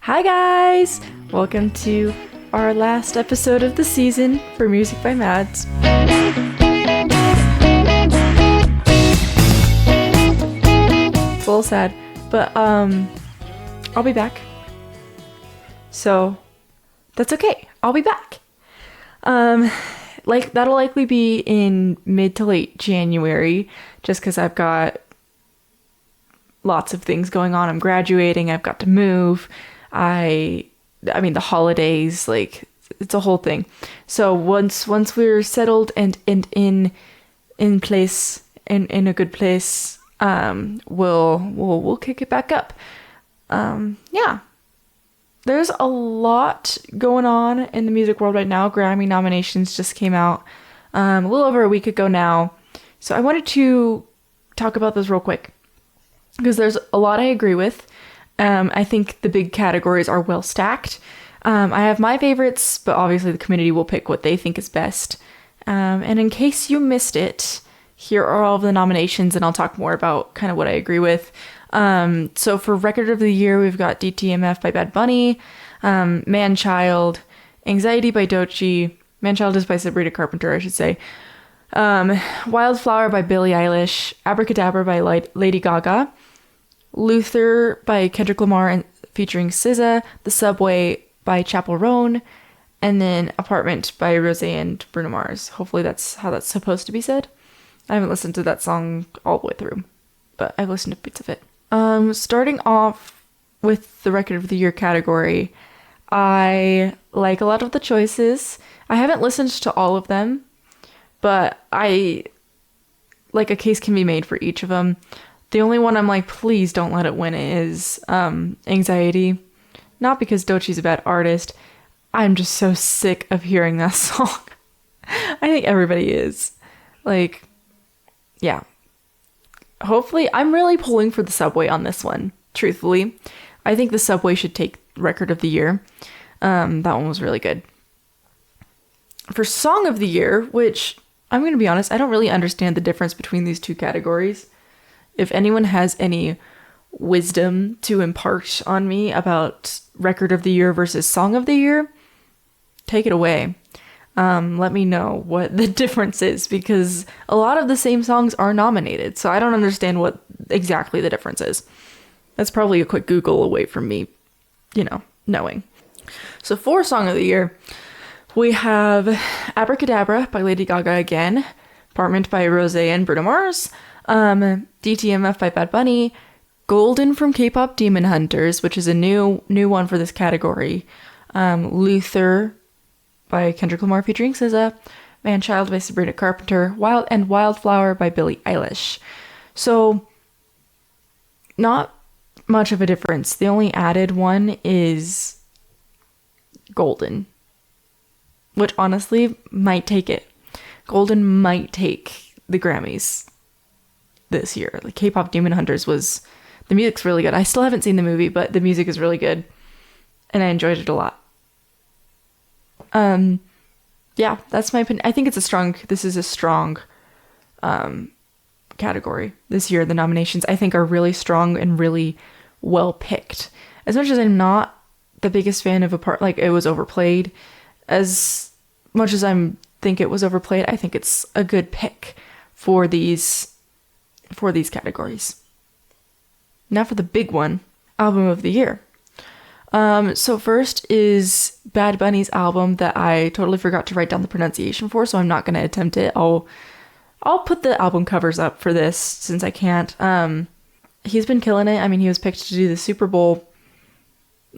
Hi guys! Welcome to our last episode of the season for Music by Mads. It's a little sad, but I'll be back. So that's okay. I'll be back. That'll likely be in mid to late January, just because I've got lots of things going on. I'm graduating. I've got to move. I mean the holidays, it's a whole thing. So once we're settled and in place, in a good place, we'll kick it back up. Yeah. There's a lot going on in the music world right now. Grammy nominations just came out a little over a week ago now. So I wanted to talk about this real quick because there's a lot I agree with. I think the big categories are well stacked. I have my favorites, but obviously the community will pick what they think is best. And in case you missed it, here are all of the nominations, and I'll talk more about kind of what I agree with. So for Record of the Year, we've got DTMF by Bad Bunny, Man-Child, Anxiety by Doechii. Man-Child is by Sabrina Carpenter, I should say. Wildflower by Billie Eilish, Abracadabra by Lady Gaga, Luther by Kendrick Lamar and featuring SZA, The Subway by Chappell Roan, and then Apartment by Rosé and Bruno Mars. Hopefully that's how that's supposed to be said. I haven't listened to that song all the way through, but I've listened to bits of it. Starting off with the Record of the Year category, I like a lot of the choices. I haven't listened to all of them, but a case can be made for each of them. The only one I'm like, please don't let it win is Anxiety. Not because Doechii's a bad artist. I'm just so sick of hearing that song. I think everybody is. Yeah. Hopefully, I'm really pulling for The Subway on this one, truthfully. I think The Subway should take Record of the Year. That one was really good. For Song of the Year, which, I'm going to be honest, I don't really understand the difference between these two categories. If anyone has any wisdom to impart on me about Record of the Year versus Song of the Year, take it away. Let me know what the difference is, because a lot of the same songs are nominated, so I don't understand what exactly the difference is. That's probably a quick Google away from me, knowing. So for Song of the Year, we have Abracadabra by Lady Gaga again, Apartment by Rosé and Bruno Mars, DTMF by Bad Bunny, Golden from K-Pop Demon Hunters, which is a new one for this category, Luther by Kendrick Lamar featuring SZA, Man-Child by Sabrina Carpenter, Wildflower by Billie Eilish. So, not much of a difference. The only added one is Golden, which honestly might take it. Golden might take the Grammys this year. K-Pop Demon Hunters the music's really good. I still haven't seen the movie, but the music is really good, and I enjoyed it a lot. Yeah, that's my opinion. I think this is a strong category this year. The nominations, I think, are really strong and really well picked. As much as I'm not the biggest fan of it was overplayed, as much as I think it was overplayed, I think it's a good pick for these categories. Now for the big one, Album of the Year. So first is Bad Bunny's album that I totally forgot to write down the pronunciation for, so I'm not going to attempt it. I'll put the album covers up for this since I can't. He's been killing it. I mean, he was picked to do the Super Bowl.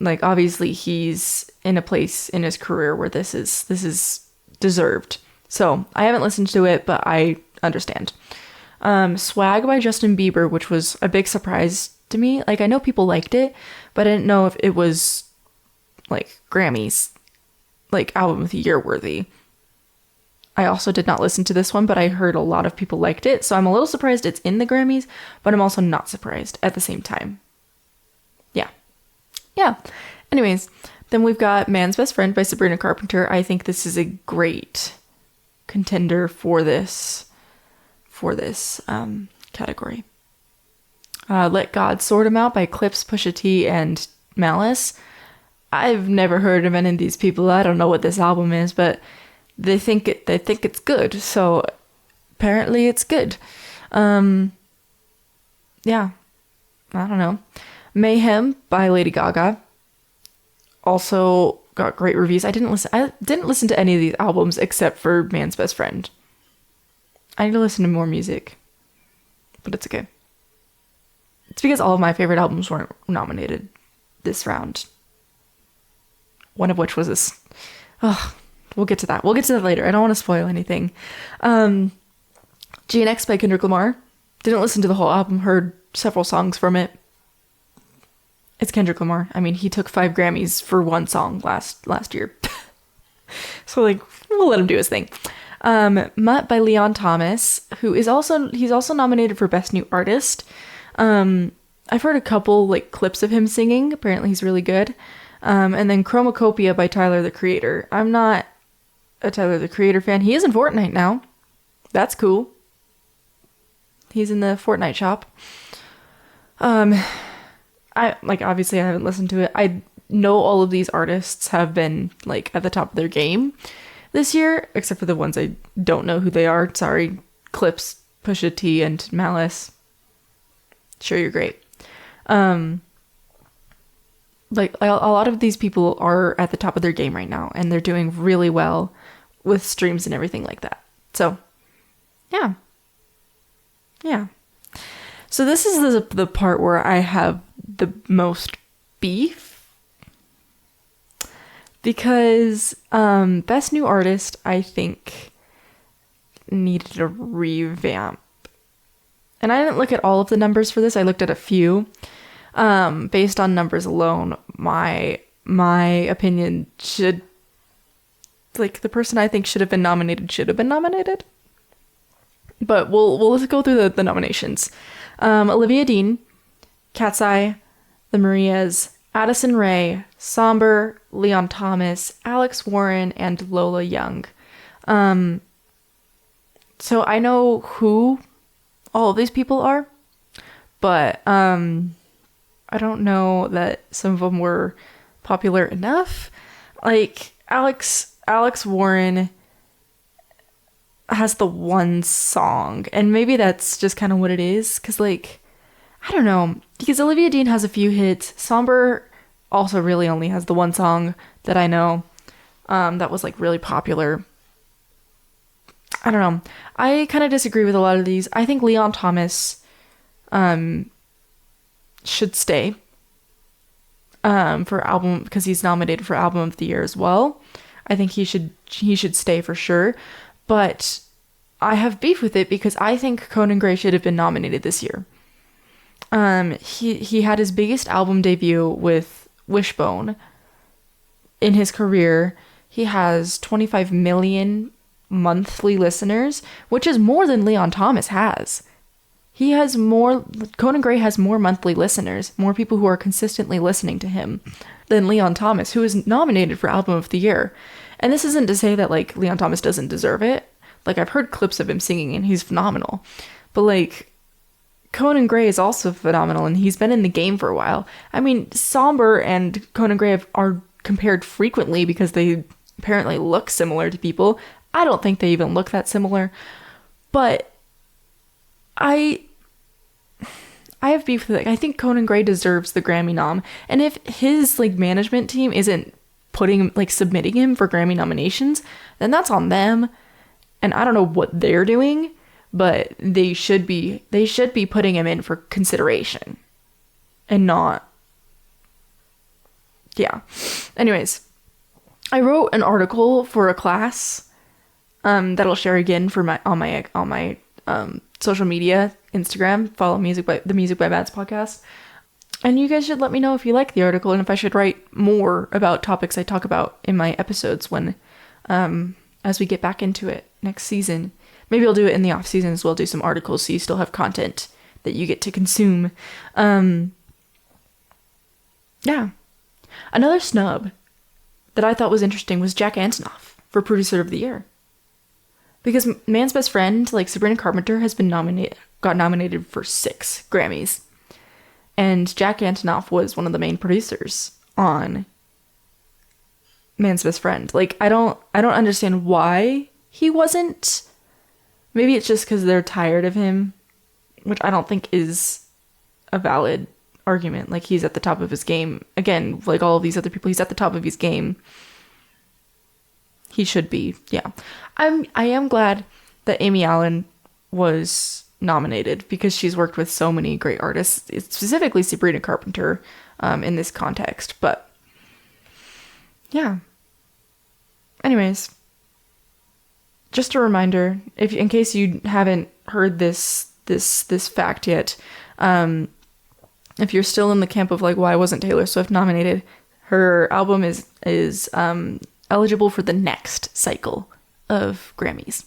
Obviously he's in a place in his career where this is deserved. So I haven't listened to it, but I understand. Swag by Justin Bieber, which was a big surprise to me. I know people liked it, but I didn't know if it was Grammys Album of the Year worthy. I also did not listen to this one, but I heard a lot of people liked it, so I'm a little surprised it's in the Grammys, but I'm also not surprised at the same time. Yeah. Anyways, then we've got Man's Best Friend by Sabrina Carpenter. I think this is a great contender for this category. Let God Sort 'Em Out by Clips, Pusha T, and Malice. I've never heard of any of these people. I don't know what this album is, but they think it's good. So apparently it's good. Yeah, I don't know. Mayhem by Lady Gaga also got great reviews. I didn't listen to any of these albums except for Man's Best Friend. I need to listen to more music, but it's okay. It's because all of my favorite albums weren't nominated this round. One of which was this. Oh, we'll get to that. We'll get to that later. I don't want to spoil anything. GNX by Kendrick Lamar. Didn't listen to the whole album. Heard several songs from it. It's Kendrick Lamar. I mean, he took 5 Grammys for one song last year. So, like, we'll let him do his thing. Mutt by Leon Thomas, he's also nominated for Best New Artist. I've heard a couple, like, clips of him singing. Apparently he's really good. And then Chromacopia by Tyler, the Creator. I'm not a Tyler, the Creator fan. He is in Fortnite now. That's cool. He's in the Fortnite shop. Obviously I haven't listened to it. I know all of these artists have been, like, at the top of their game this year, except for the ones I don't know who they are. Sorry. Clips, Pusha T, and Malice. Sure, you're great. Like, a lot of these people are at the top of their game right now, and they're doing really well with streams and everything like that. So, yeah. Yeah. So this is the part where I have the most beef. Because Best New Artist, I think, needed a revamp. And I didn't look at all of the numbers for this. I looked at a few. Based on numbers alone, my opinion should, like, the person I think should have been nominated. But we'll go through the nominations. Olivia Dean, Cat's Eye, The Marias, Addison Rae, Somber, Leon Thomas, Alex Warren, and Lola Young. So I know who all of these people are, but I don't know that some of them were popular enough. Like, Alex Warren has the one song, and maybe that's just kind of what it is, because, like, I don't know, because Olivia Dean has a few hits. Somber also really only has the one song that I know that was, like, really popular. I don't know. I kind of disagree with a lot of these. I think Leon Thomas should stay for album, because he's nominated for Album of the Year as well. I think he should stay for sure. But I have beef with it because I think Conan Gray should have been nominated this year. He had his biggest album debut with Wishbone in his career. He has 25 million monthly listeners, which is more than Leon Thomas has. Conan Gray has more monthly listeners, more people who are consistently listening to him than Leon Thomas, who is nominated for Album of the Year. And this isn't to say that, like, Leon Thomas doesn't deserve it. Like, I've heard clips of him singing and he's phenomenal. But, like, Conan Gray is also phenomenal and he's been in the game for a while. I mean, Somber and Conan Gray are compared frequently because they apparently look similar to people. I don't think they even look that similar. But I have beef with it. I think Conan Gray deserves the Grammy nom. And if his, like, management team isn't submitting him for Grammy nominations, then that's on them. And I don't know what they're doing, but they should be putting him in for consideration. And not. Yeah. Anyways, I wrote an article for a class that I'll share again for on my social media, Instagram. Follow the Music by Mads podcast. And you guys should let me know if you like the article and if I should write more about topics I talk about in my episodes when, as we get back into it next season. Maybe I'll do it in the off season as well, do some articles so you still have content that you get to consume. Yeah. Another snub that I thought was interesting was Jack Antonoff for Producer of the Year. Because Man's Best Friend, like Sabrina Carpenter, got nominated for 6 Grammys. And Jack Antonoff was one of the main producers on Man's Best Friend. Like, I don't understand why he wasn't. Maybe it's just because they're tired of him, which I don't think is a valid argument. Like, he's at the top of his game. Again, like all of these other people, he's at the top of his game. He should be. Yeah. I am glad that Amy Allen was nominated because she's worked with so many great artists, specifically Sabrina Carpenter, in this context. But yeah. Anyways, just a reminder, in case you haven't heard this fact yet, if you're still in the camp of like, why wasn't Taylor Swift nominated? Her album is eligible for the next cycle of Grammys,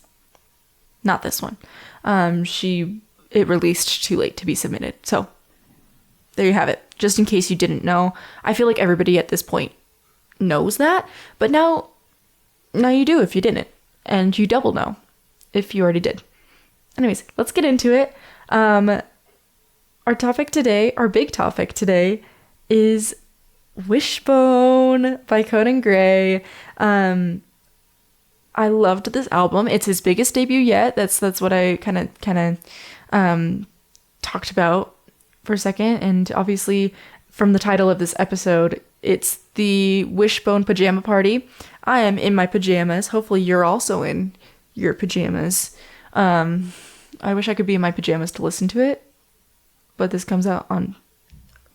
not this one. It released too late to be submitted. So there you have it. Just in case you didn't know. I feel like everybody at this point knows that, but now you do if you didn't, and you double know if you already did. Anyways, let's get into it. Our big topic today is Wishbone by Conan Gray. I loved this album. It's his biggest debut yet. That's what I kind of talked about for a second. And obviously, from the title of this episode, it's the Wishbone Pajama Party. I am in my pajamas. Hopefully, you're also in your pajamas. I wish I could be in my pajamas to listen to it, but this comes out on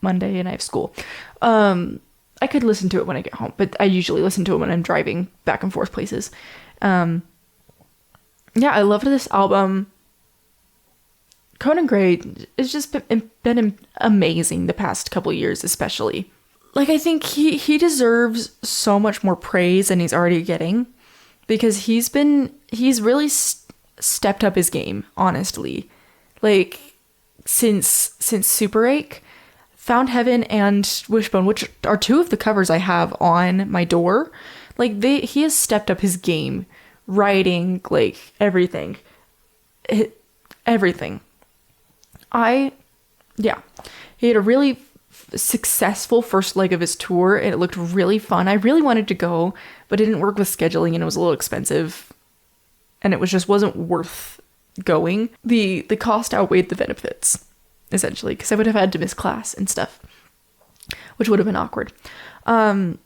Monday and I have school. I could listen to it when I get home, but I usually listen to it when I'm driving back and forth places. Yeah, I loved this album. Conan Gray has just been amazing the past couple years, especially. Like, I think he deserves so much more praise than he's already getting, because he's really stepped up his game, honestly. Like, since Super 8, Found Heaven and Wishbone, which are two of the covers I have on my door, like, he has stepped up his game, writing, like, everything. Everything. He had a really successful first leg of his tour, and it looked really fun. I really wanted to go, but it didn't work with scheduling, and it was a little expensive, and it wasn't worth going. The cost outweighed the benefits, essentially, because I would have had to miss class and stuff, which would have been awkward. And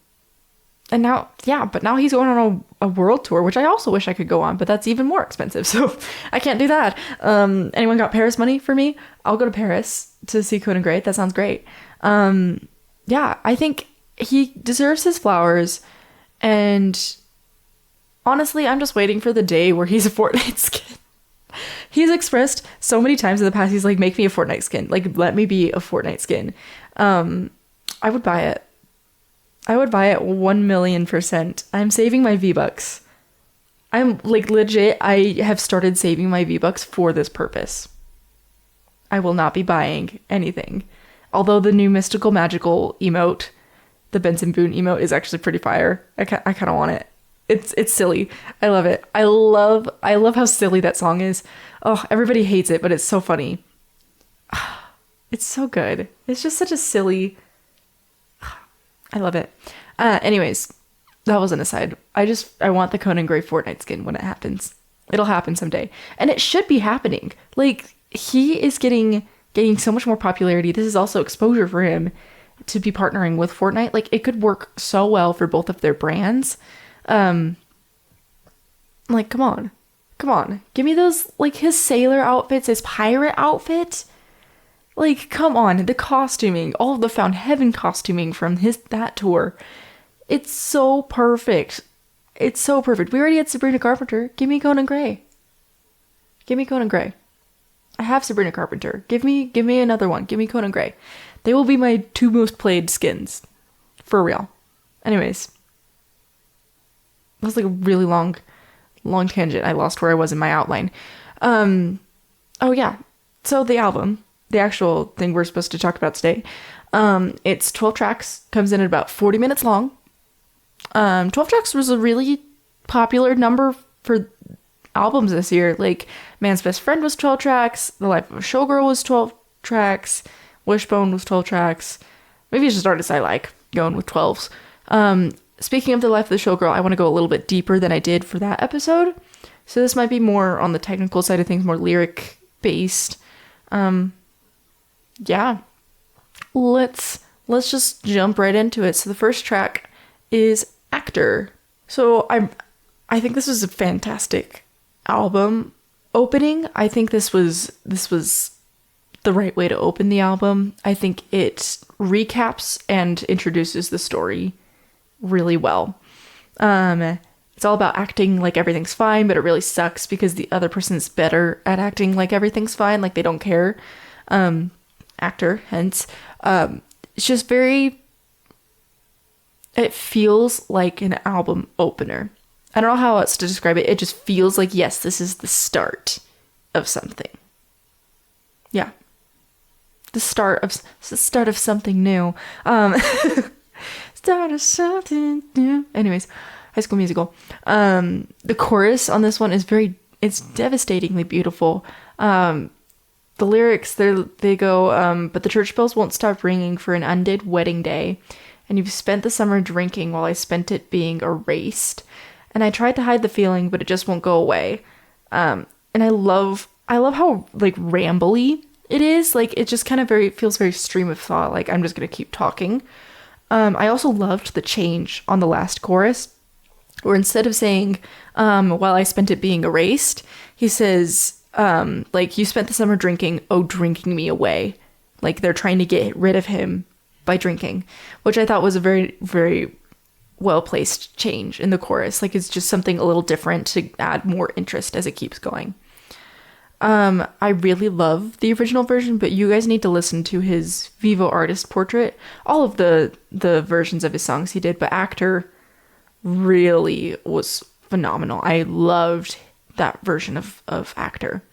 now he's going on a world tour, which I also wish I could go on, but that's even more expensive, so I can't do that. Anyone got Paris money for me? I'll go to Paris to see Conan Gray. That sounds great. Yeah, I think he deserves his flowers, and honestly, I'm just waiting for the day where he's a Fortnite skin. He's expressed so many times in the past, he's like, make me a Fortnite skin. Like, let me be a Fortnite skin. I would buy it. I would buy it 1,000,000%. I'm saving my V-Bucks. I'm like, legit, I have started saving my V-Bucks for this purpose. I will not be buying anything. Although the new Mystical Magical emote, the Benson Boone emote, is actually pretty fire. I kind of want it. It's silly. I love it. I love how silly that song is. Oh, everybody hates it, but it's so funny. It's so good. It's just such a silly... I love it. Anyways, that was an aside. I want the Conan Gray Fortnite skin when it happens. It'll happen someday. And it should be happening. Like, he is getting so much more popularity. This is also exposure for him to be partnering with Fortnite. Like, it could work so well for both of their brands. Like, come on. Give me those, like, his sailor outfits, his pirate outfit. Like, come on, the costuming, all of the Found Heaven costuming from that tour. It's so perfect. It's so perfect. We already had Sabrina Carpenter. Give me Conan Gray. I have Sabrina Carpenter. Give me another one. Give me Conan Gray. They will be my two most played skins. For real. Anyways. That was like a really long tangent. I lost where I was in my outline. Oh yeah. So the album, the actual thing we're supposed to talk about today, it's 12 tracks, comes in at about 40 minutes long. 12 tracks was a really popular number for albums this year. Like, Man's Best Friend was 12 tracks, The Life of a Showgirl was 12 tracks, Wishbone was 12 tracks. Maybe it's just artists I like going with 12s. speaking of the life of the showgirl, I want to go a little bit deeper than I did for that episode. So this might be more on the technical side of things, more lyric based. Yeah. Let's just jump right into it. So the first track is Actor. So I think this was a fantastic album opening. I think this was the right way to open the album. I think it recaps and introduces the story really well. It's all about acting like everything's fine, but it really sucks because the other person's better at acting like everything's fine, like they don't care. Actor, hence. It's just it feels like an album opener. I don't know how else to describe it. It just feels like, yes, this is the start of something. Yeah. The start of something new. Start of something new. Anyways, High School Musical. The chorus on this one is it's devastatingly beautiful. The lyrics, they go, but the church bells won't stop ringing for an undid wedding day. And you've spent the summer drinking while I spent it being erased. And I tried to hide the feeling, but it just won't go away. And I love how, like, rambly it is. Like, it just kind of feels very stream of thought. Like, I'm just going to keep talking. I also loved the change on the last chorus, where instead of saying, while I spent it being erased, he says, like, you spent the summer drinking, oh, drinking me away. Like, they're trying to get rid of him by drinking, which I thought was a very, very well-placed change in the chorus. Like, it's just something a little different to add more interest as it keeps going. I really love the original version, but you guys need to listen to his Vivo Artist Portrait. All of the versions of his songs he did, but Actor really was phenomenal. I loved that version of Actor.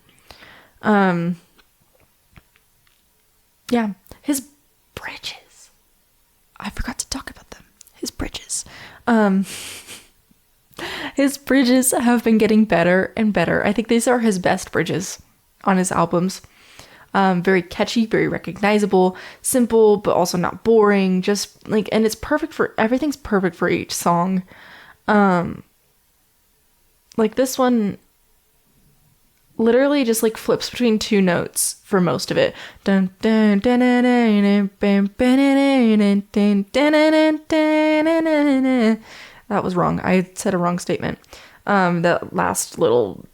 Yeah, his bridges. I forgot to talk about them. His bridges. His bridges have been getting better and better. I think these are his best bridges on his albums. Very catchy, very recognizable, simple, but also not boring. Just like, and everything's perfect for each song. Like this one literally just like flips between two notes for most of it. That was wrong. I said a wrong statement. That last little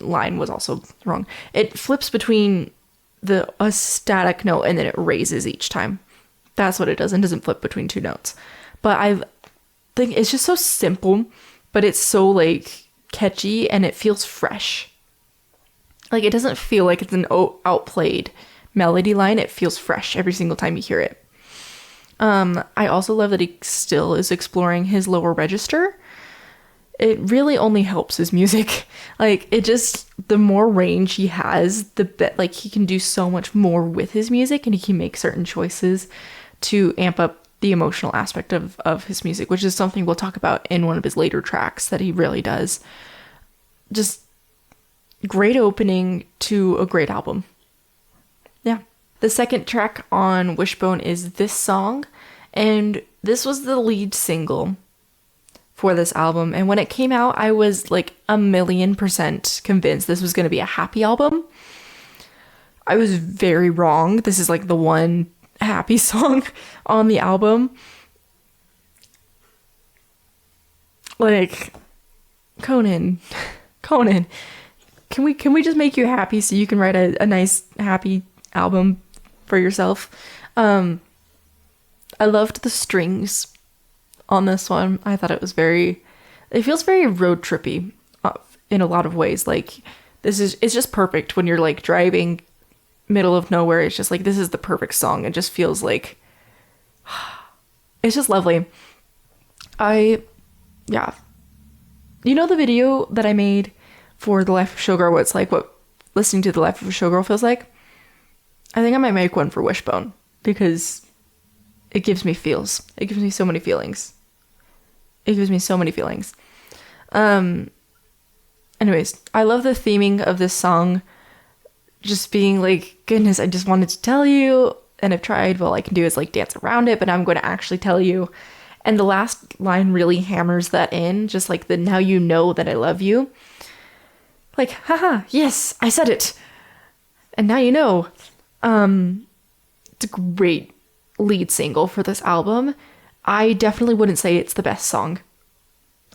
line was also wrong. It flips between a static note and then it raises each time. That's what it does, and doesn't flip between two notes. But I think it's just so simple, but it's so like catchy and it feels fresh. Like, it doesn't feel like it's an outplayed melody line. It feels fresh every single time you hear it. I also love that he still is exploring his lower register. It really only helps his music. Like, the more range he has, like, he can do so much more with his music, and he can make certain choices to amp up the emotional aspect of his music, which is something we'll talk about in one of his later tracks that he really does. Just great opening to a great album. Yeah. The second track on Wishbone is this song, and this was the lead single for this album. And when it came out, I was like 1,000,000% convinced this was going to be a happy album. I was very wrong. This is like the one happy song on the album. Like, Conan, can we just make you happy so you can write a nice happy album for yourself? I loved the strings on this one. I thought it feels very road trippy in a lot of ways. Like, it's just perfect when you're like driving middle of nowhere. It's just like, this is the perfect song. It just feels like, it's just lovely. Yeah. You know the video that I made for The Life of Showgirl, what it's like, what listening to The Life of a Showgirl feels like? I think I might make one for Wishbone, because it gives me feels. It gives me so many feelings. Anyways, I love the theming of this song, just being like, goodness, I just wanted to tell you, and I've tried, all I can do is like dance around it, but I'm going to actually tell you. And the last line really hammers that in, just like the now you know that I love you. Like, haha, yes, I said it. And now you know. It's a great lead single for this album. I definitely wouldn't say it's the best song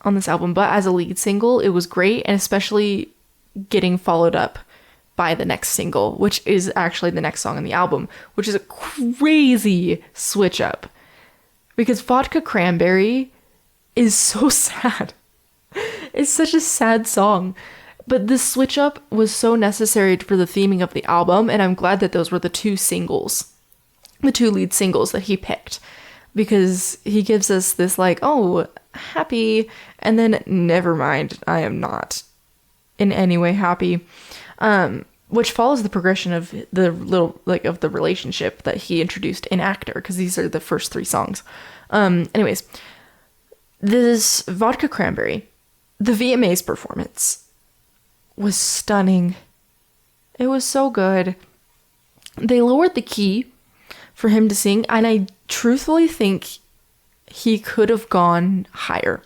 on this album, but as a lead single, it was great, and especially getting followed up by the next single, which is actually the next song on the album, which is a crazy switch up. Because Vodka Cranberry is so sad. It's such a sad song. But this switch up was so necessary for the theming of the album, and I'm glad that those were the two lead singles that he picked. Because he gives us this like, oh, happy, and then never mind, I am not in any way happy. Which follows the progression of the of the relationship that he introduced in Actor, because these are the first three songs. Anyways, this Vodka Cranberry, the VMAs performance was stunning. It was so good. They lowered the key for him to sing, and I truthfully think he could have gone higher.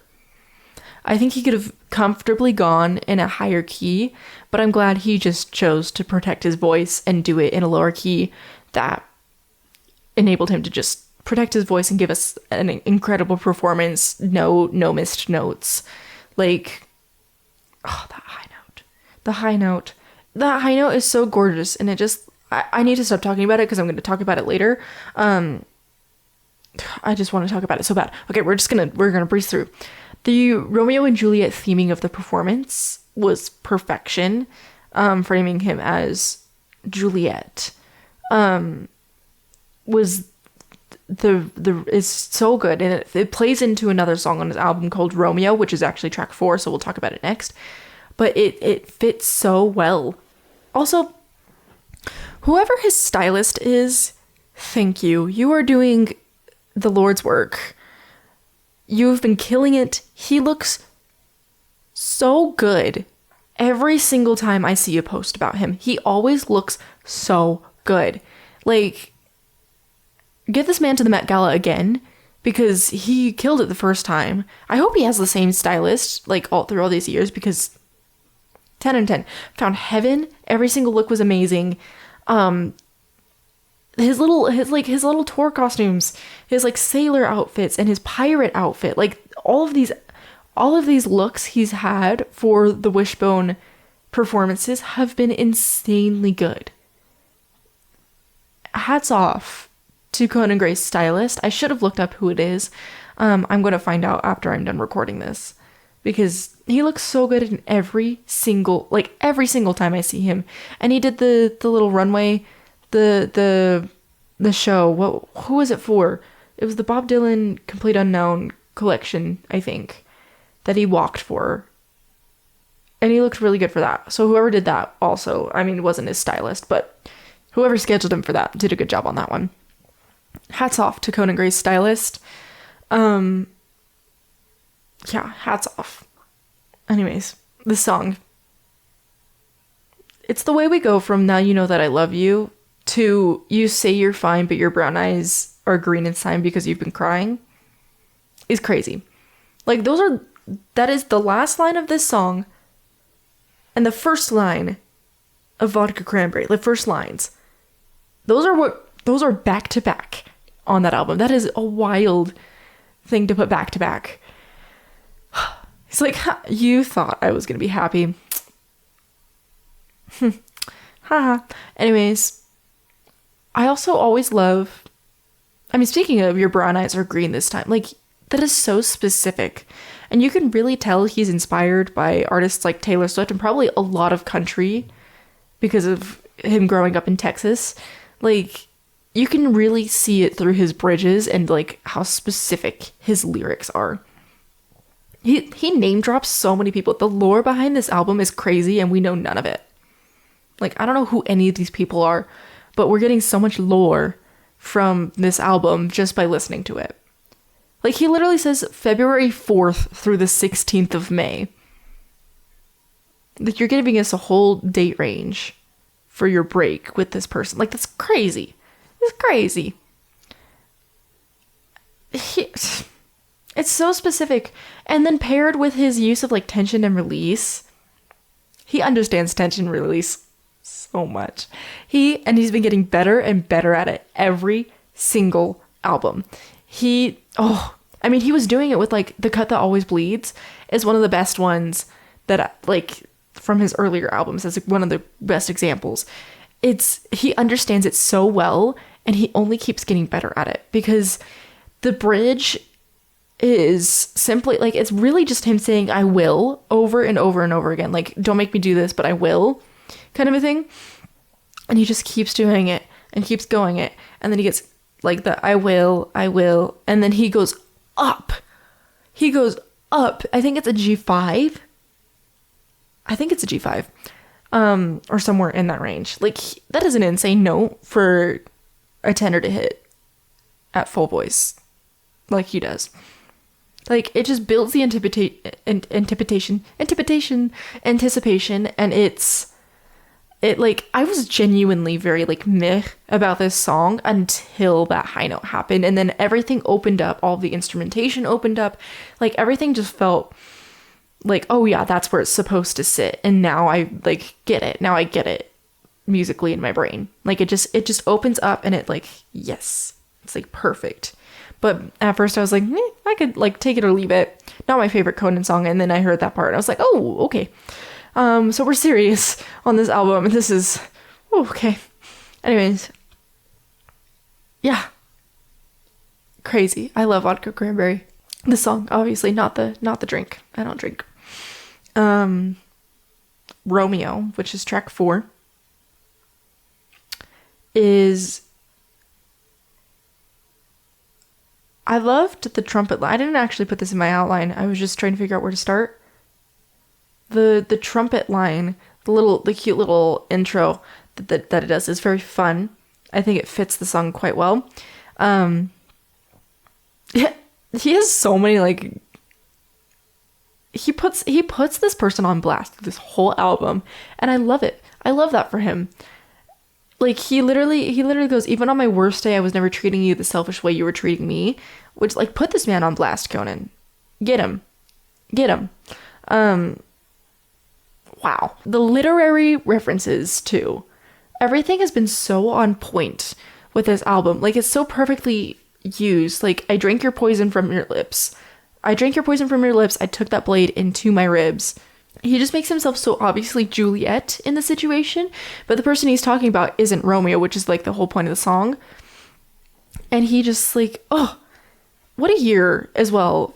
I think he could have comfortably gone in a higher key, but I'm glad he just chose to protect his voice and do it in a lower key that enabled him to just protect his voice and give us an incredible performance. No missed notes. Like, oh, that high note is so gorgeous, and it just, I need to stop talking about it because I'm going to talk about it later. I just want to talk about it so bad. Okay, we're gonna breeze through. The Romeo and Juliet theming of the performance was perfection. Framing him as Juliet was is so good, and it plays into another song on his album called Romeo, which is actually track 4, so we'll talk about it next. But it fits so well. Also, whoever his stylist is, thank you. You are doing the Lord's work. You've been killing it. He looks so good. Every single time I see a post about him, he always looks so good. Like, get this man to the Met Gala again, because he killed it the first time. I hope he has the same stylist, like, all through all these years, because 10 and 10. Found heaven. Every single look was amazing. His little tour costumes, his like sailor outfits and his pirate outfit, like all of these looks he's had for the Wishbone performances have been insanely good. Hats off to Conan Gray's stylist. I should have looked up who it is. I'm going to find out after I'm done recording this, because he looks so good in every single time I see him. And he did the little runway, the show. Who was it for? It was the Bob Dylan Complete Unknown collection, I think, that he walked for. And he looked really good for that. So whoever did that also, I mean, it wasn't his stylist, but whoever scheduled him for that did a good job on that one. Hats off to Conan Gray's stylist. Yeah, hats off. Anyways, this song. It's the way we go from Now You Know That I Love You to You Say You're Fine but Your Brown Eyes Are Green Inside Because You've Been Crying is crazy. Like, that is the last line of this song and the first line of Vodka Cranberry, the first lines. Those are back to back on that album. That is a wild thing to put back to back. It's like, you thought I was going to be happy. Haha. Anyways, I also always love, speaking of Your Brown Eyes Are Green this time, like, that is so specific. And you can really tell he's inspired by artists like Taylor Swift and probably a lot of country because of him growing up in Texas. Like, you can really see it through his bridges and, like, how specific his lyrics are. He name drops so many people. The lore behind this album is crazy and we know none of it. Like, I don't know who any of these people are, but we're getting so much lore from this album just by listening to it. Like, he literally says February 4th through the 16th of May. Like, you're giving us a whole date range for your break with this person. Like, that's crazy. It's crazy. It's so specific. And then paired with his use of like tension and release, he understands tension and release so much. He's been getting better and better at it every single album. He was doing it with like The Cut That Always Bleeds is one of the best ones that like from his earlier albums as one of the best examples. He understands it so well, and he only keeps getting better at it because the bridge is simply like, it's really just him saying I will over and over and over again, like don't make me do this, but I will, kind of a thing. And he just keeps doing it and keeps going it, and then he gets like the I will, and then he goes up. I think it's a G5. Or somewhere in that range. Like, that is an insane note for a tenor to hit at full voice like he does. Like, it just builds the anticipation, and I was genuinely very like meh about this song until that high note happened, and then everything opened up, all the instrumentation opened up, like everything just felt like, oh yeah, that's where it's supposed to sit, and now I like get it. Now I get it musically in my brain. Like it just opens up, and it like, yes, it's like perfect. But at first I was like, I could like take it or leave it. Not my favorite Conan song, and then I heard that part, and I was like, oh, okay. So we're serious on this album, and this is okay. Anyways, yeah, crazy. I love vodka cranberry. The song, obviously, not the drink. I don't drink. Romeo, which is track 4, I loved the trumpet line. I didn't actually put this in my outline. I was just trying to figure out where to start. The trumpet line, the cute little intro that it does is very fun. I think it fits the song quite well. He has so many like, he puts this person on blast through this whole album, and I love it. I love that for him. Like he literally goes, even on my worst day, I was never treating you the selfish way you were treating me, which like, put this man on blast, Conan. Get him. Wow. The literary references too. Everything has been so on point with this album. Like, it's so perfectly used. Like, I drank your poison from your lips. I took that blade into my ribs. He just makes himself so obviously Juliet in the situation, but the person he's talking about isn't Romeo, which is like the whole point of the song. And he just like, oh, what a year as well.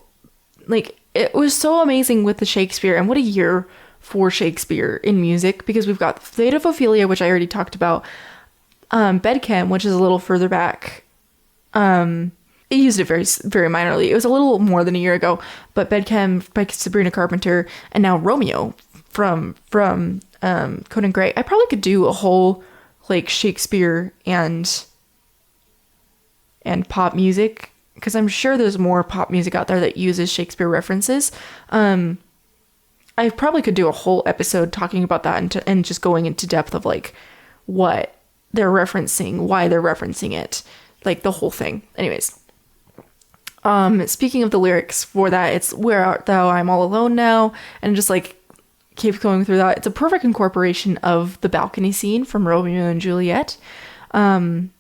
Like, it was so amazing with the Shakespeare, and what a year for Shakespeare in music, because we've got Fate of Ophelia, which I already talked about, Bedchem, which is a little further back. It used it very, very minorly. It was a little more than a year ago, but Bedchem by Sabrina Carpenter, and now Romeo from Conan Gray. I probably could do a whole like Shakespeare and pop music, because I'm sure there's more pop music out there that uses Shakespeare references. I probably could do a whole episode talking about that and just going into depth of like what they're referencing, why they're referencing it, like the whole thing. Anyways, speaking of the lyrics for that, it's Where Art Thou? I'm All Alone Now, and just like keep going through that. It's a perfect incorporation of the balcony scene from Romeo and Juliet. I'm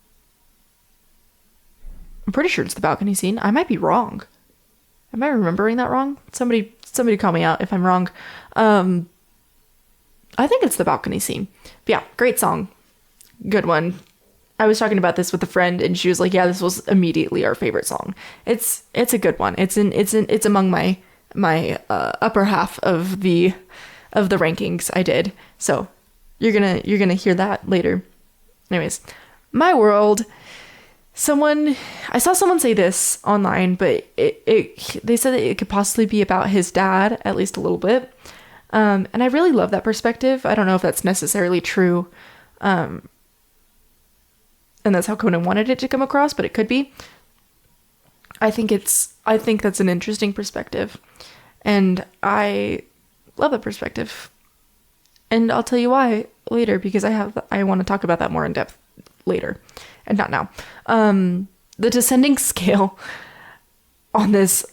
pretty sure it's the balcony scene. I might be wrong. Am I remembering that wrong? Somebody call me out if I'm wrong. I think it's the balcony scene. But yeah, great song. Good one. I was talking about this with a friend, and she was like, yeah, this was immediately our favorite song. It's a good one. It's among my upper half of the rankings I did. So you're gonna hear that later. Anyways, My World. I saw someone say this online, but they said that it could possibly be about his dad, at least a little bit. And I really love that perspective. I don't know if that's necessarily true. And that's how Conan wanted it to come across, but it could be. I think that's an interesting perspective, and I love that perspective. And I'll tell you why later, because I want to talk about that more in depth later, and not now. The descending scale on this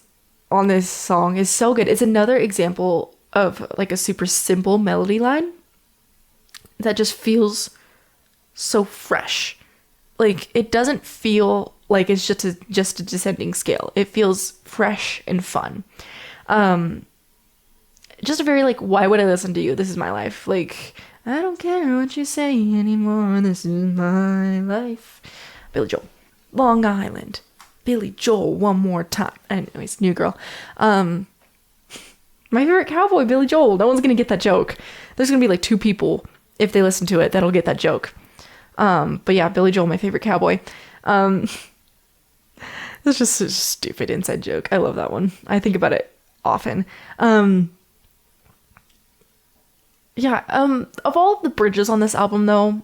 on this song is so good. It's another example of like a super simple melody line that just feels so fresh. Like, it doesn't feel like it's just a descending scale. It feels fresh and fun. Just a very like, why would I listen to you? This is my life. Like, I don't care what you say anymore. This is my life. Billy Joel. Long Island. Billy Joel one more time. Anyways, New Girl. My favorite cowboy, Billy Joel. No one's gonna get that joke. There's gonna be like 2 people, if they listen to it, that'll get that joke. But yeah, Billy Joel, my favorite cowboy. That's just a stupid inside joke. I love that one. I think about it often. Of all the bridges on this album, though,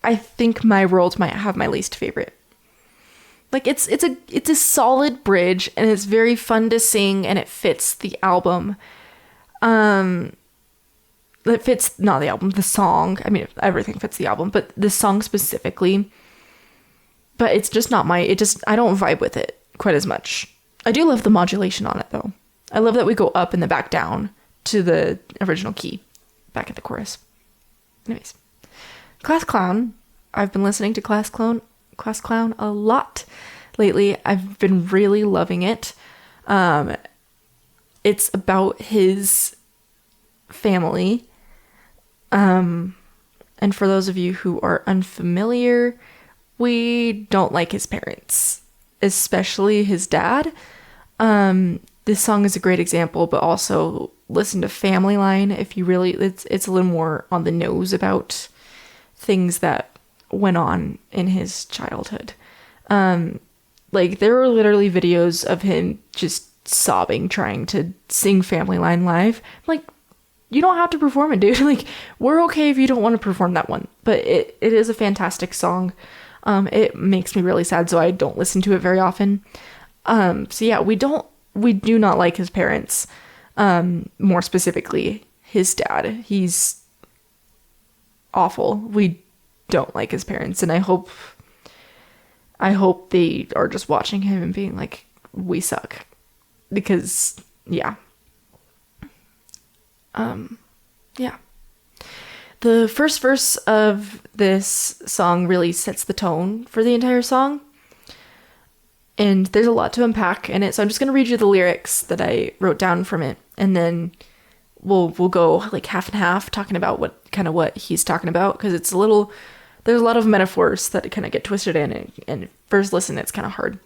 I think My World might have my least favorite. Like, it's a solid bridge, and it's very fun to sing, and it fits the album. It fits, not the album, the song. I mean, everything fits the album, but the song specifically. But it's just not I don't vibe with it quite as much. I do love the modulation on it, though. I love that we go up and then back down to the original key, back at the chorus. Anyways. Class Clown. I've been listening to Class Clown a lot lately. I've been really loving it. It's about his family. And for those of you who are unfamiliar, we don't like his parents, especially his dad. This song is a great example, but also listen to Family Line if you really, it's a little more on the nose about things that went on in his childhood. Like, there were literally videos of him just sobbing trying to sing Family Line live. Like, you don't have to perform it, dude. Like, we're okay if you don't want to perform that one, but it is a fantastic song. It makes me really sad, so I don't listen to it very often. So yeah, we do not like his parents. More specifically, his dad. He's awful. We don't like his parents, and I hope they are just watching him and being like, we suck. Because, yeah. Yeah. The first verse of this song really sets the tone for the entire song. And there's a lot to unpack in it, so I'm just going to read you the lyrics that I wrote down from it, and then we'll go like half and half, talking about what he's talking about, because there's a lot of metaphors that kind of get twisted in, and first listen, it's kind of hard.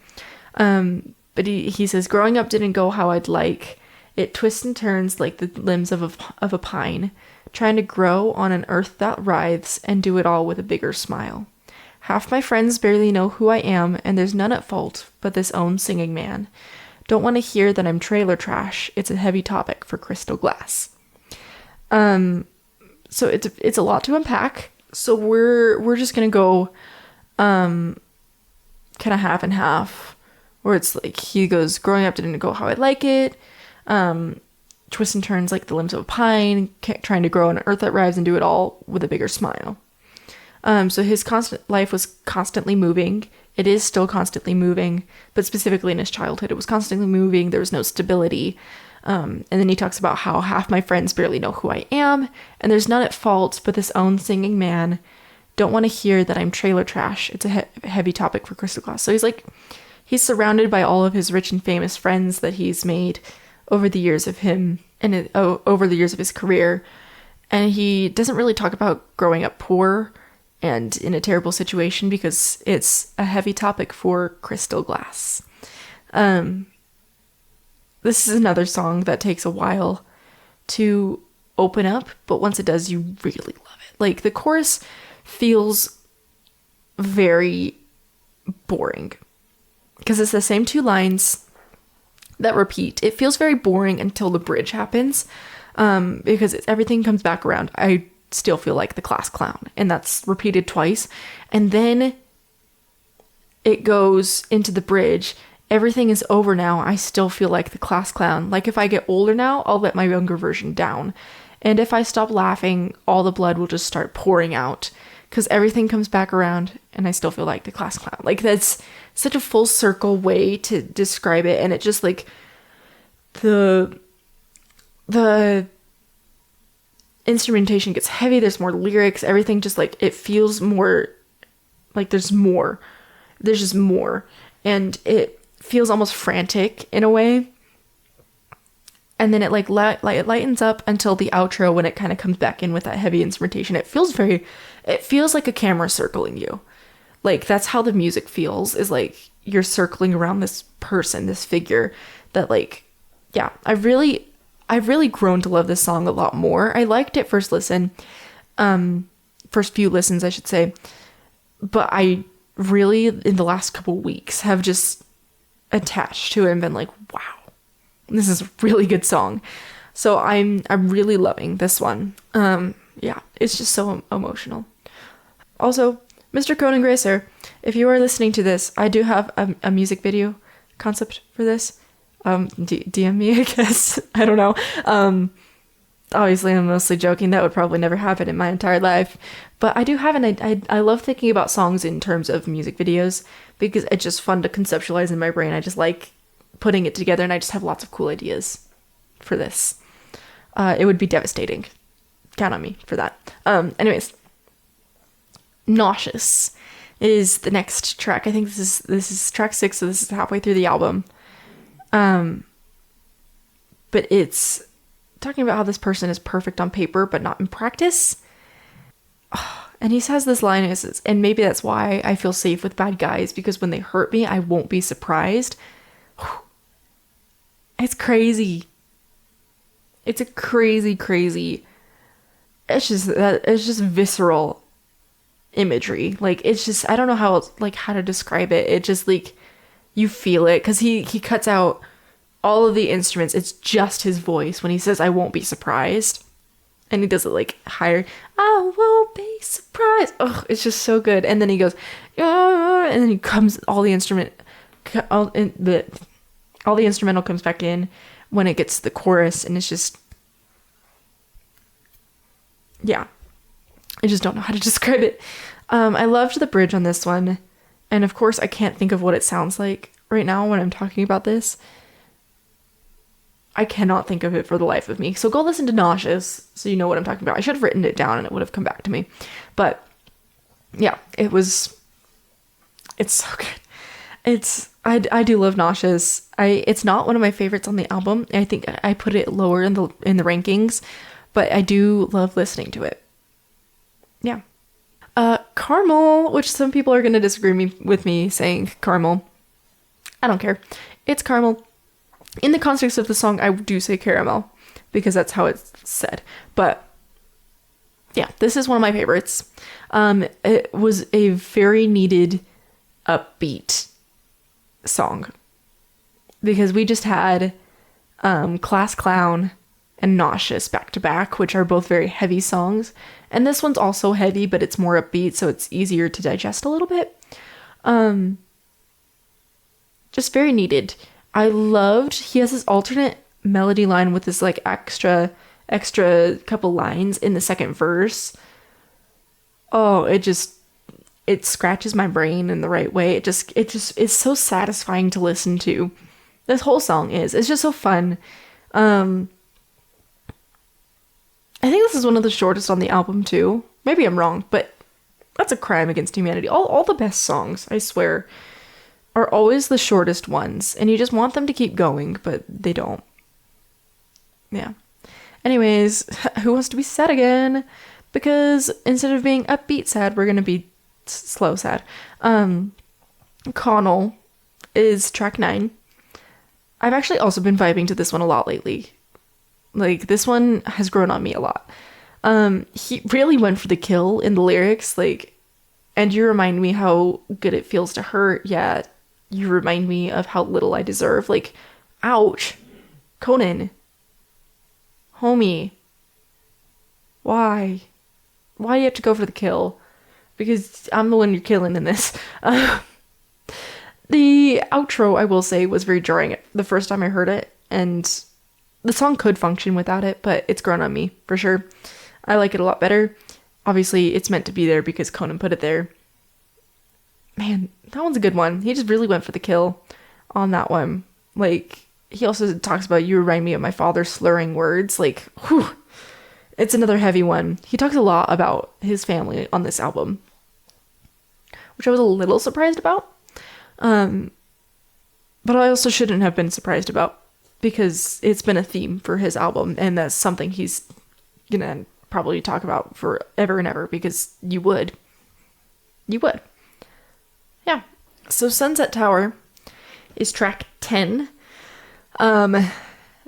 But he says, growing up didn't go how I'd like. It twists and turns like the limbs of a pine, trying to grow on an earth that writhes, and do it all with a bigger smile. Half my friends barely know who I am, and there's none at fault but this own singing man. Don't want to hear that I'm trailer trash. It's a heavy topic for crystal glass. So it's a lot to unpack. So we're just gonna go kind of half and half, where it's like he goes, growing up didn't go how I'd like it. Twists and turns like the limbs of a pine, trying to grow on an earth that writhes, and do it all with a bigger smile. So his life was constantly moving. It is still constantly moving, but specifically in his childhood, it was constantly moving. There was no stability. And then he talks about how half my friends barely know who I am, and there's none at fault but this own singing man. Don't want to hear that I'm trailer trash. It's a heavy topic for crystal glass. So he's surrounded by all of his rich and famous friends that he's made over the years of him and over the years of his career. And he doesn't really talk about growing up poor and in a terrible situation, because it's a heavy topic for crystal glass. This is another song that takes a while to open up, but once it does, you really love it. Like, the chorus feels very boring because it's the same 2 lines that repeat. It feels very boring until the bridge happens, because everything comes back around. I still feel like the class clown, and that's repeated twice, and then it goes into the bridge. Everything is over now. I still feel like the class clown. Like, if I get older now, I'll let my younger version down, and if I stop laughing, all the blood will just start pouring out, because everything comes back around, and I still feel like the class clown. Like, that's such a full circle way to describe it, and it just, like, the the instrumentation gets heavy, there's more lyrics, everything just like it feels more like there's just more, and it feels almost frantic in a way. And then it like it lightens up until the outro when it kind of comes back in with that heavy instrumentation. It feels like a camera circling you. Like that's how the music feels, is like you're circling around this person, this figure that like, yeah, I've really grown to love this song a lot more. I liked it first few listens, I should say. But I really, in the last couple weeks, have just attached to it and been like, wow, this is a really good song. So I'm really loving this one. Yeah, it's just so emotional. Also, Mr. Conan Gray, sir, if you are listening to this, I do have a music video concept for this. DM me, I guess. I don't know. Obviously, I'm mostly joking. That would probably never happen in my entire life. But I do have I love thinking about songs in terms of music videos because it's just fun to conceptualize in my brain. I just like putting it together, and I just have lots of cool ideas for this. It would be devastating. Count on me for that. Anyways, Nauseous is the next track. I think this is track 6, so this is halfway through the album. But it's talking about how this person is perfect on paper, but not in practice. And he says this line, and maybe that's why I feel safe with bad guys, because when they hurt me, I won't be surprised. It's crazy. It's a crazy. It's just visceral imagery. Like, it's just, I don't know how to describe it. It just like, you feel it, because he cuts out all of the instruments. It's just his voice when he says, I won't be surprised. And he does it like higher. I won't be surprised. Oh, it's just so good. And then he goes, and then he comes, all the instrumental comes back in when it gets to the chorus. And it's just, yeah, I just don't know how to describe it. I loved the bridge on this one. And of course, I can't think of what it sounds like right now when I'm talking about this. I cannot think of it for the life of me. So go listen to Nauseous so you know what I'm talking about. I should have written it down and it would have come back to me. But yeah, it's so good. I do love Nauseous. It's not one of my favorites on the album. I think I put it lower in the rankings, but I do love listening to it. Yeah. Caramel, which some people are going to disagree with me saying caramel. I don't care. It's caramel. In the context of the song, I do say caramel because that's how it's said. But yeah, this is one of my favorites. It was a very needed upbeat song because we just had Class Clown and Nauseous back to back, which are both very heavy songs. And this one's also heavy, but it's more upbeat, so it's easier to digest a little bit. Just very needed. I loved, he has this alternate melody line with this like extra couple lines in the second verse. Oh, it scratches my brain in the right way. It just is so satisfying to listen to. This whole song is. It's just so fun. I think this is one of the shortest on the album too. Maybe I'm wrong, but that's a crime against humanity. All the best songs, I swear, are always the shortest ones, and you just want them to keep going, but they don't. Yeah. Anyways, who wants to be sad again? Because instead of being upbeat sad, we're gonna be slow sad. Connell is track 9. I've actually also been vibing to this one a lot lately. Like, this one has grown on me a lot. He really went for the kill in the lyrics, like, and you remind me how good it feels to hurt, yet you remind me of how little I deserve. Like, ouch. Conan. Homie. Why? Why do you have to go for the kill? Because I'm the one you're killing in this. The outro, I will say, was very jarring the first time I heard it, and the song could function without it, but it's grown on me, for sure. I like it a lot better. Obviously, it's meant to be there because Conan put it there. Man, that one's a good one. He just really went for the kill on that one. Like, he also talks about you remind me of my father slurring words. Like, whew, it's another heavy one. He talks a lot about his family on this album, which I was a little surprised about. But I also shouldn't have been surprised about, because it's been a theme for his album, and that's something he's gonna probably talk about forever and ever, because you would. Yeah. So Sunset Tower is track 10.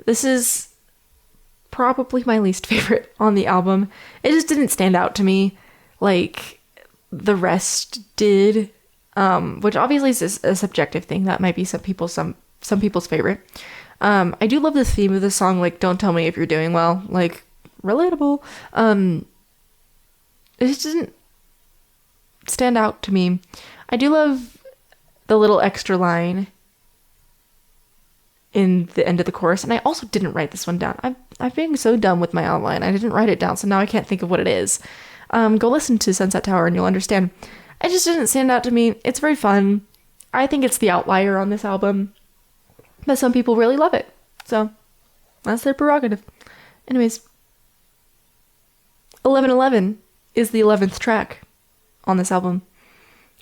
This is probably my least favorite on the album. It just didn't stand out to me like the rest did. Which obviously is a subjective thing. That might be some people's favorite. I do love the theme of the song, like, don't tell me if you're doing well, like, relatable. It just didn't stand out to me. I do love the little extra line in the end of the chorus, and I also didn't write this one down. I'm being so dumb with my outline. I didn't write it down, so now I can't think of what it is. Go listen to Sunset Tower and you'll understand. It just didn't stand out to me. It's very fun. I think it's the outlier on this album, but some people really love it, so that's their prerogative. Anyways, 1111 is the 11th track on this album,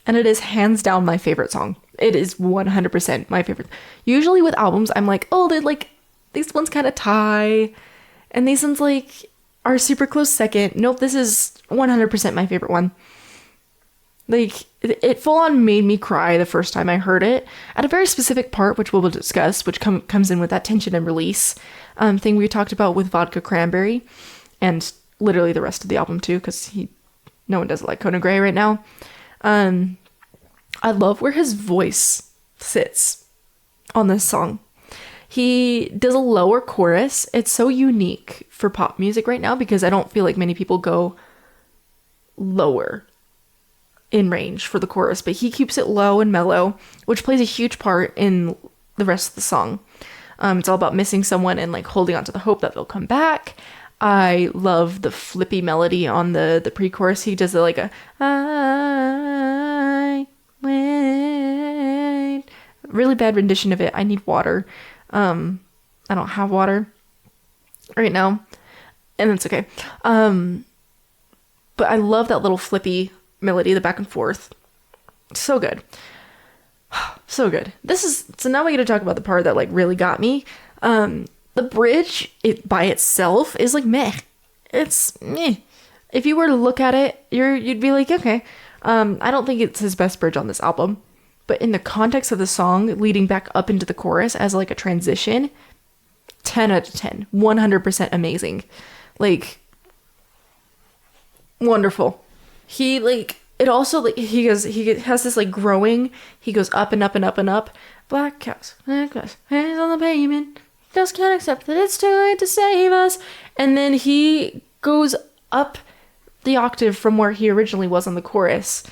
and it is hands down my favorite song. It is 100% my favorite. Usually with albums, I'm like, oh, they're like, these ones kind of tie, and these ones like are super close second. Nope, this is 100% my favorite one. Like, it full on made me cry the first time I heard it at a very specific part, which we'll discuss, which comes in with that tension and release thing we talked about with Vodka Cranberry, and literally the rest of the album too, because no one does it like Conan Gray right now. I love where his voice sits on this song. He does a lower chorus. It's so unique for pop music right now, because I don't feel like many people go lower in range for the chorus, but he keeps it low and mellow, which plays a huge part in the rest of the song. It's all about missing someone and like holding on to the hope that they'll come back. I love the flippy melody on the pre-chorus. He does it like a I wait. Really bad rendition of it. I need water. I don't have water right now, and it's okay. But I love that little flippy melody, the back and forth. So good. So good. So now we get to talk about the part that like really got me. The bridge, it by itself is like meh. It's meh. If you were to look at it, you'd be like, okay. I don't think it's his best bridge on this album, but in the context of the song leading back up into the chorus as like a transition, 10 out of 10, 100% amazing. Like, wonderful. He like, it also like, he has this like growing, he goes up and up and up and up. Black cows, hands on the pavement, just can't accept that it's too late to save us. And then he goes up the octave from where he originally was on the chorus.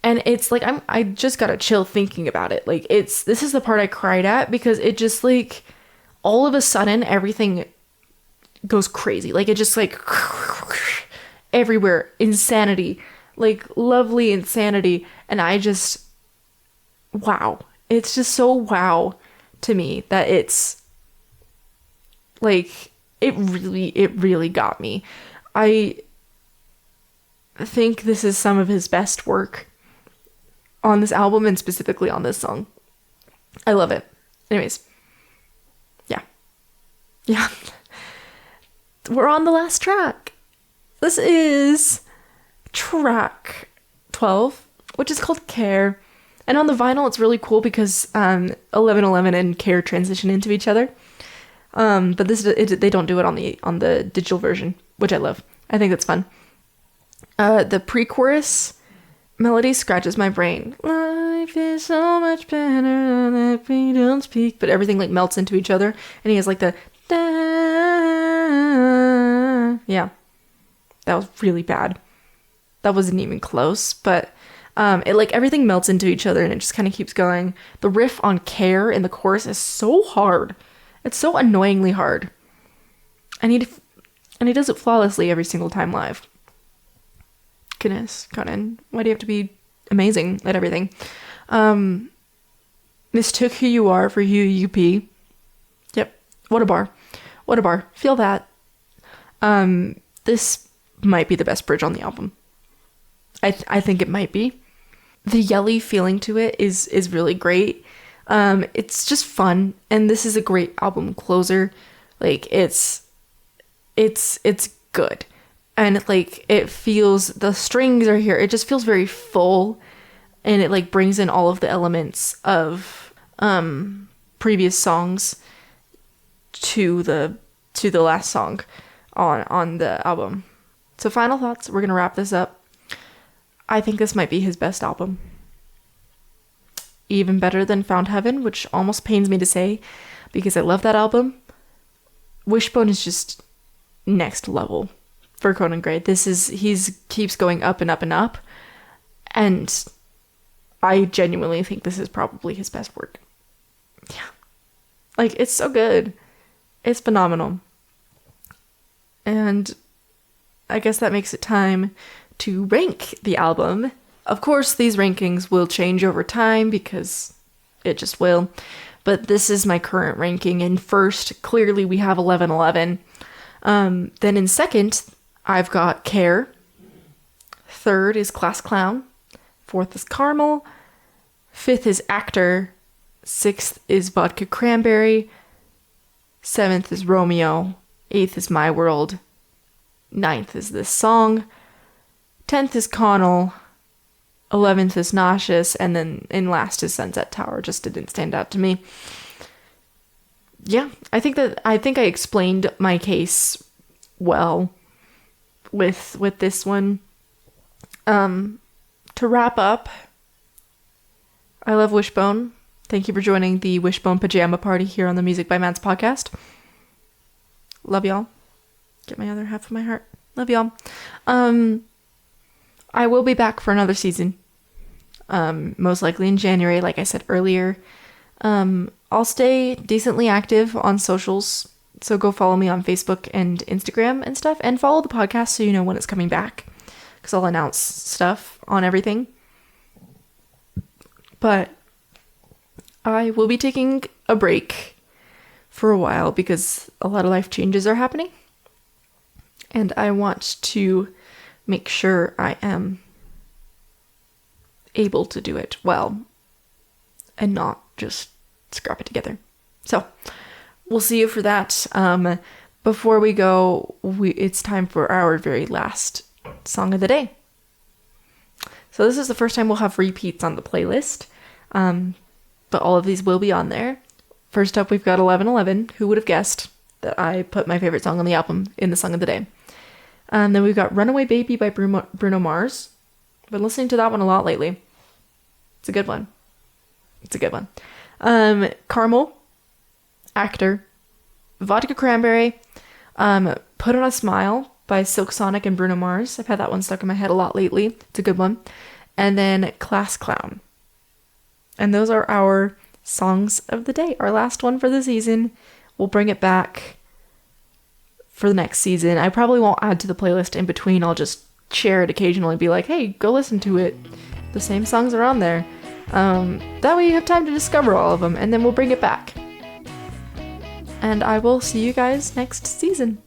And it's like, I just got a chill thinking about it. Like, this is the part I cried at, because it just like, all of a sudden everything goes crazy. Like, it just like everywhere, insanity, like lovely insanity. And I just, wow. It's just so wow to me that it's like, it really got me. I think this is some of his best work on this album, and specifically on this song. I love it. Anyways. Yeah. We're on the last track. This is track 12, which is called Care. And on the vinyl, it's really cool because 1111 and Care transition into each other. But they don't do it on the digital version, which I love. I think that's fun. The pre-chorus melody scratches my brain. Life is so much better than if we don't speak. But everything like melts into each other, and he has like the da. Yeah, that was really bad. That wasn't even close, but it like everything melts into each other, and it just kind of keeps going. The riff on Care in the chorus is so hard. It's so annoyingly hard. And he does it flawlessly every single time live. Goodness, Conan, why do you have to be amazing at everything? Mistook who you are for who you be. Yep. What a bar. What a bar. Feel that. This might be the best bridge on the album. I think it might be. The yelly feeling to it is really great. It's just fun, and this is a great album closer. Like, it's good. And like, it feels, the strings are here. It just feels very full, and it like brings in all of the elements of previous songs to the last song on the album. So final thoughts, we're gonna wrap this up. I think this might be his best album. Even better than Found Heaven, which almost pains me to say because I love that album. Wishbone is just next level for Conan Gray. He's keeps going up and up and up, and I genuinely think this is probably his best work. Yeah. Like, it's so good. It's phenomenal. And I guess that makes it time to rank the album. Of course, these rankings will change over time because it just will. But this is my current ranking. In first, clearly we have 11:11. Then in second, I've got Care. Third is Class Clown. Fourth is Caramel. Fifth is Actor. Sixth is Vodka Cranberry. Seventh is Romeo. Eighth is My World. Ninth is This Song. 10th is Connell. 11th is Nauseous. And then in last is Sunset Tower. Just didn't stand out to me. Yeah, I think I explained my case well with this one. To wrap up, I love Wishbone. Thank you for joining the Wishbone Pajama Party here on the Music by Mads podcast. Love y'all. Get my other half of my heart. Love y'all. I will be back for another season. Most likely in January, like I said earlier. I'll stay decently active on socials, so go follow me on Facebook and Instagram and stuff, and follow the podcast so you know when it's coming back, because I'll announce stuff on everything. But I will be taking a break for a while because a lot of life changes are happening, and I want to make sure I am able to do it well and not just scrap it together. So we'll see you for that. Before we go, it's time for our very last song of the day. So this is the first time we'll have repeats on the playlist, but all of these will be on there. First up, we've got 11:11. Who would have guessed that I put my favorite song on the album in the song of the day? Then we've got Runaway Baby by Bruno Mars. Been listening to that one a lot lately. It's a good one. Caramel, Actor, Vodka Cranberry, Put on a Smile by Silk Sonic and Bruno Mars. I've had that one stuck in my head a lot lately. It's a good one. And then Class Clown. And those are our songs of the day. Our last one for the season. We'll bring it back for the next season. I probably won't add to the playlist in between. I'll just share it occasionally, be like, hey, go listen to it. The same songs are on there. That way you have time to discover all of them, and then we'll bring it back. And I will see you guys next season.